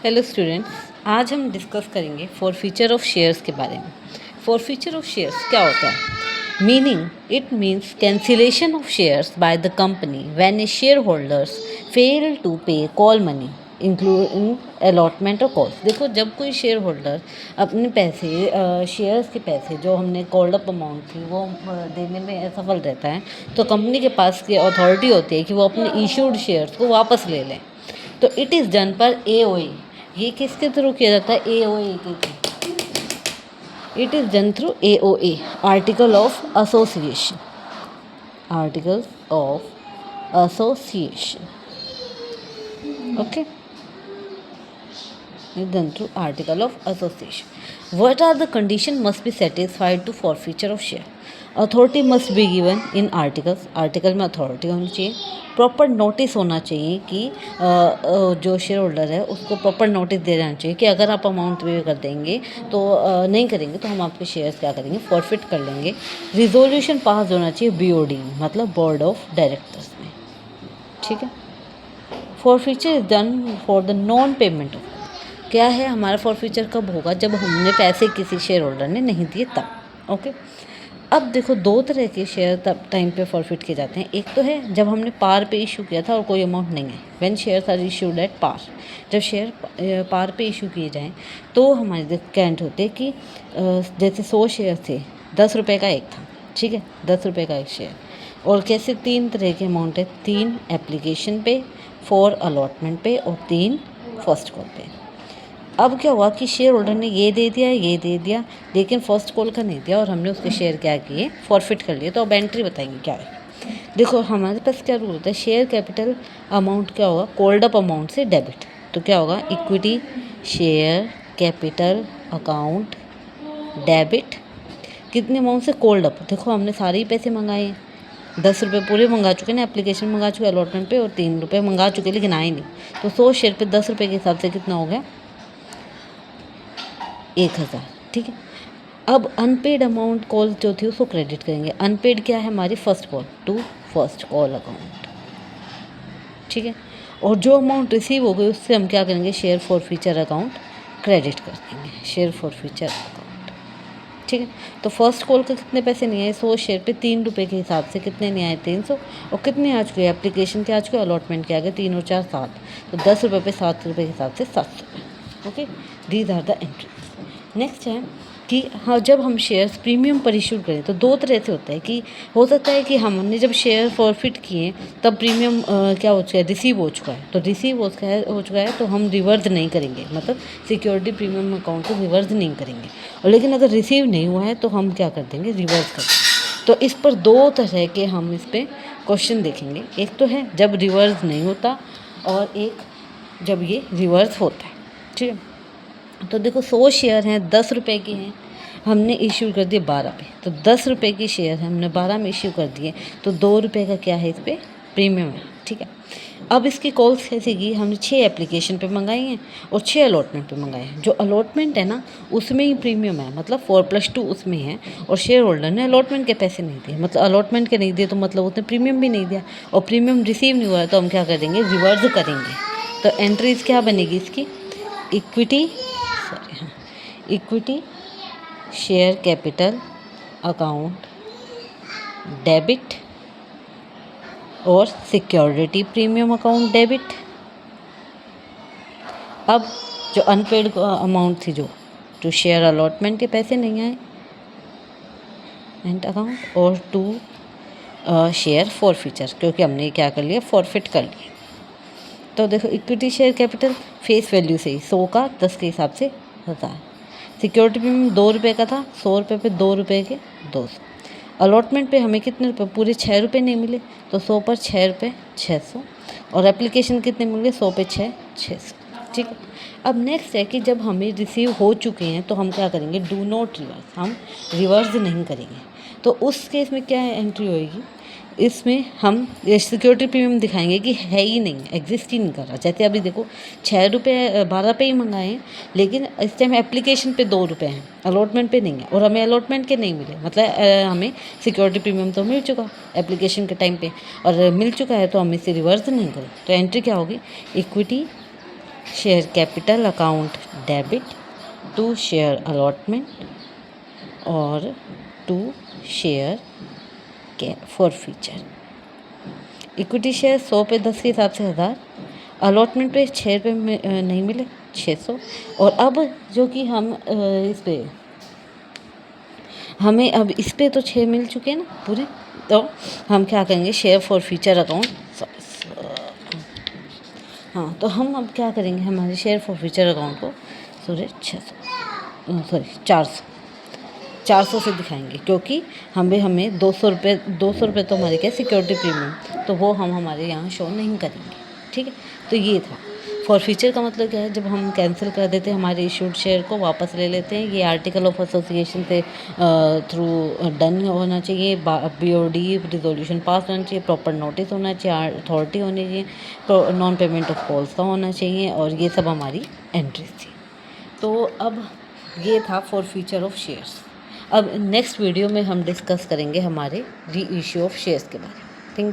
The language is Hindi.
हेलो स्टूडेंट्स, आज हम डिस्कस करेंगे फॉरफीचर ऑफ शेयर्स के बारे में। फॉरफीचर ऑफ शेयर्स क्या होता है? Meaning, it means cancellation of shares by the company when a share holders fail to pay call money including allotment और कॉल्स। देखो, जब कोई शेयर होल्डर अपने पैसे शेयर्स के पैसे जो हमने कॉल्ड अप अमाउंट थी वो देने में असफल रहता है, तो कंपनी के पास की अथॉरिटी होती है कि वो अपने इशूड शेयर्स को वापस ले लें। तो इट इज़ डन पर AOA। ये किसके थ्रू किया जाता है? AOA के through. It is done through AOA, article of association. Articles of association, okay, is done through article of association. What are the conditions must be satisfied to forfeiture of share? Authority must be given in articles. Article में अथॉरिटी होनी चाहिए। प्रॉपर नोटिस होना चाहिए कि जो शेयर होल्डर है उसको प्रॉपर नोटिस दे देना चाहिए कि अगर आप अमाउंट पे कर देंगे तो नहीं करेंगे तो हम आपके शेयर्स क्या करेंगे, फॉरफिट कर लेंगे। रिजोल्यूशन पास होना चाहिए BOD मतलब बोर्ड ऑफ डायरेक्टर्स में, ठीक है। Forfeiture is done for the non payment of, क्या है हमारा फॉरफीचर कब होगा? जब हमने पैसे किसी शेयर होल्डर ने नहीं दिए तब, ओके। अब देखो, दो तरह के शेयर तब टाइम पे फॉरफिट किए जाते हैं। एक तो है जब हमने पार पे इशू किया था और कोई अमाउंट नहीं है, when shares are issued at par. जब शेयर पार पे इशू किए जाएँ तो हमारे कैंट होते हैं कि जैसे 100 शेयर थे, 10 रुपये का एक था, ठीक है, 10 रुपये का एक शेयर। और कैसे 3 तरह के अमाउंट है, 3 एप्लीकेशन पे, 4 अलॉटमेंट पे और 3 फर्स्ट कॉल पे। अब क्या हुआ कि शेयर होल्डर ने ये दे दिया लेकिन फर्स्ट कॉल का नहीं दिया और हमने उसके शेयर क्या किए, फॉरफिट कर लिए। तो अब एंट्री बताएंगे क्या है। देखो, हमारे पास क्या रूल होता है, शेयर कैपिटल अमाउंट क्या होगा, कॉल्ड अप अमाउंट से डेबिट। तो क्या होगा, equity share capital account debit, कितने अमाउंट से, कॉल्ड अप। देखो, हमने सारे ही पैसे मंगाए हैं, 10 रुपये पूरे मंगा चुके ना, एप्लीकेशन मंगा चुके अलॉटमेंट पे, और 3 रुपये मंगा चुके लेकिन आए नहीं। तो 100 शेयर पे 10 रुपये के हिसाब से कितना हो गया, 1000, ठीक है। अब अनपेड अमाउंट कॉल जो थी उसको क्रेडिट करेंगे। अनपेड क्या है, हमारी first call to first call account, ठीक है। और जो अमाउंट रिसीव हो गई उससे हम क्या करेंगे, शेयर फॉरफीचर अकाउंट क्रेडिट कर देंगे, शेयर फॉरफीचर अकाउंट, ठीक है। तो फर्स्ट कॉल के कितने पैसे नहीं आए, 100 शेयर पे 3 रुपये के हिसाब से कितने नहीं आए, 300। और कितने आ चुके, एप्लीकेशन के आ चुके, अलॉटमेंट के आ गए 3 और 4 7। तो 10 रुपये पे 7 रुपये के हिसाब से 700 रुपये, okay. These are the entry. Next है कि हाँ, जब हम शेयर्स प्रीमियम पर इशू करें तो दो तरह से होता है कि हो सकता है कि हमने जब शेयर फॉरफिट किए तब प्रीमियम क्या हो चुका है, रिसीव हो चुका है। तो रिसीव हो चुका है तो हम रिवर्स नहीं करेंगे, मतलब सिक्योरिटी प्रीमियम अकाउंट को रिवर्स नहीं करेंगे। और लेकिन अगर रिसीव नहीं हुआ है तो हम क्या कर देंगे, रिवर्स कर देंगे। तो इस पर दो तरह के हम इस पर क्वेश्चन देखेंगे। एक तो है जब रिवर्स नहीं होता और एक जब ये रिवर्स होता है, ठीक है। तो देखो, 100 शेयर हैं, 10 रुपये के हैं, हमने इश्यू कर दिए 12 पे। तो 10 रुपये के शेयर हैं, हमने 12 में इश्यू कर दिए, तो 2 रुपये का क्या है, इस पर प्रीमियम है, ठीक है। अब इसकी कॉल्स कैसे की, हमने 6 एप्लीकेशन पे मंगाई हैं और 6 अलॉटमेंट पे मंगाए हैं। जो अलॉटमेंट है ना उसमें ही प्रीमियम है, मतलब 4+2 उसमें है। और शेयर होल्डर ने अलॉटमेंट के पैसे नहीं दिए, मतलब अलॉटमेंट के नहीं दिए तो मतलब उसने प्रीमियम भी नहीं दिया, और प्रीमियम रिसीव नहीं हुआ है तो हम क्या करेंगे, रिवर्स करेंगे। तो एंट्रीज क्या बनेगी इसकी, equity share capital account debit और सिक्योरिटी प्रीमियम अकाउंट डेबिट। अब जो अनपेड अमाउंट थी, जो शेयर अलॉटमेंट के पैसे नहीं आए एंड अकाउंट, और टू शेयर फॉरफीचर, क्योंकि हमने क्या कर लिया, फॉरफिट कर लिया। तो देखो, equity share capital face value से ही 100 का 10 के हिसाब से 1000। सिक्योरिटी प्रीमियम 2 रुपये का था, 100 रुपये पे 2 रुपये के 200। अलॉटमेंट पे हमें कितने रुपए, पूरे 6 रुपये नहीं मिले, तो 100 पर 6 रुपये 600। और एप्लीकेशन कितने मिल गए, 100 पे 6 600, ठीक है। अब नेक्स्ट है कि जब हमें रिसीव हो चुके हैं तो हम क्या करेंगे, डू नॉट रिवर्स, हम रिवर्स नहीं करेंगे। तो उस केस में क्या एंट्री होएगी, इसमें हम सिक्योरिटी प्रीमियम दिखाएंगे कि है ही नहीं, एग्जिस्ट ही नहीं कर रहा। जैसे अभी देखो, 6 रुपये 12 पे ही मंगाए हैं, लेकिन इस टाइम एप्लीकेशन पे 2 रुपये हैं, अलॉटमेंट पे नहीं है, और हमें अलॉटमेंट के नहीं मिले, मतलब हमें सिक्योरिटी प्रीमियम तो मिल चुका एप्लीकेशन के टाइम पे, और मिल चुका है तो हम इसे रिवर्स नहीं करें। तो एंट्री क्या होगी, equity share capital account debit, to share allotment और to share forfeiture. Equity share 100 पे 10 के हिसाब से 1000, अलॉटमेंट पे 6 रुपये में नहीं मिले 600। और अब जो कि हम इस पे हमें अब इस पे तो 6 मिल चुके हैं ना पूरे, तो हम क्या करेंगे शेयर फॉर फ्यूचर अकाउंट, हाँ तो हम अब क्या करेंगे हमारे शेयर फॉर फ्यूचर अकाउंट को 400 से दिखाएंगे, क्योंकि हमें 200 रुपये तो हमारे क्या सिक्योरिटी प्रीमियम, तो वो हम हमारे यहाँ शो नहीं करेंगे। ठीक है, तो ये था फॉर फ्यूचर का मतलब क्या है, जब हम कैंसिल कर देते हैं हमारे इशूड शेयर को वापस ले लेते हैं। ये आर्टिकल ऑफ एसोसिएशन से थ्रू डन होना चाहिए, BOD रिजोल्यूशन पास होना चाहिए, प्रॉपर नोटिस होना चाहिए, अथॉरिटी होनी चाहिए, नॉन पेमेंट ऑफ कॉल्स का होना चाहिए, और ये सब हमारी एंट्रीज थी। तो अब ये था फॉर फ्यूचर ऑफ शेयर्स। अब नेक्स्ट वीडियो में हम डिस्कस करेंगे हमारे री इश्यू ऑफ शेयर्स के बारे में।